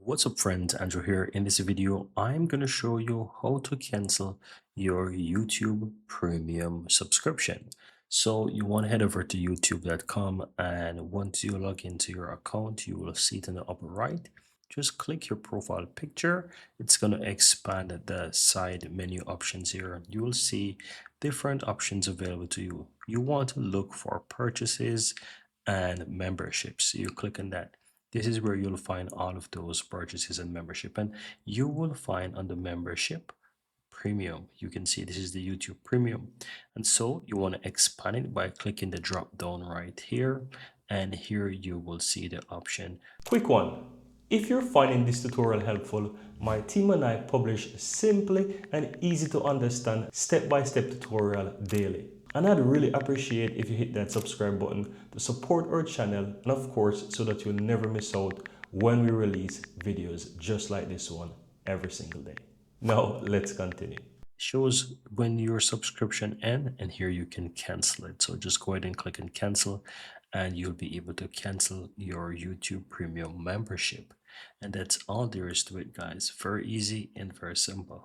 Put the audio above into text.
What's up friends, Andrew here. In this video, I'm going to show you how to cancel your YouTube premium subscription. So you want to head over to youtube.com, and once you log into your account, you will see it in the upper right. Just click your profile picture. It's going to expand the side menu options here. You will see different options available to you. You want to look for purchases and memberships. You click on that. This is where you'll find all of those purchases and membership, and you will find on the membership premium. You can see this is the YouTube premium, and so you want to expand it by clicking the drop down right here, and here you will see the option. Quick one. If you're finding this tutorial helpful, my team and I publish simply and easy to understand step-by-step tutorial daily. And I'd really appreciate if you hit that subscribe button to support our channel, and of course, so that you'll never miss out when we release videos just like this one every single day. Now, let's continue. Shows when your subscription ends, and here you can cancel it. So just go ahead and click on cancel, and you'll be able to cancel your YouTube premium membership. And that's all there is to it, guys. Very easy and very simple.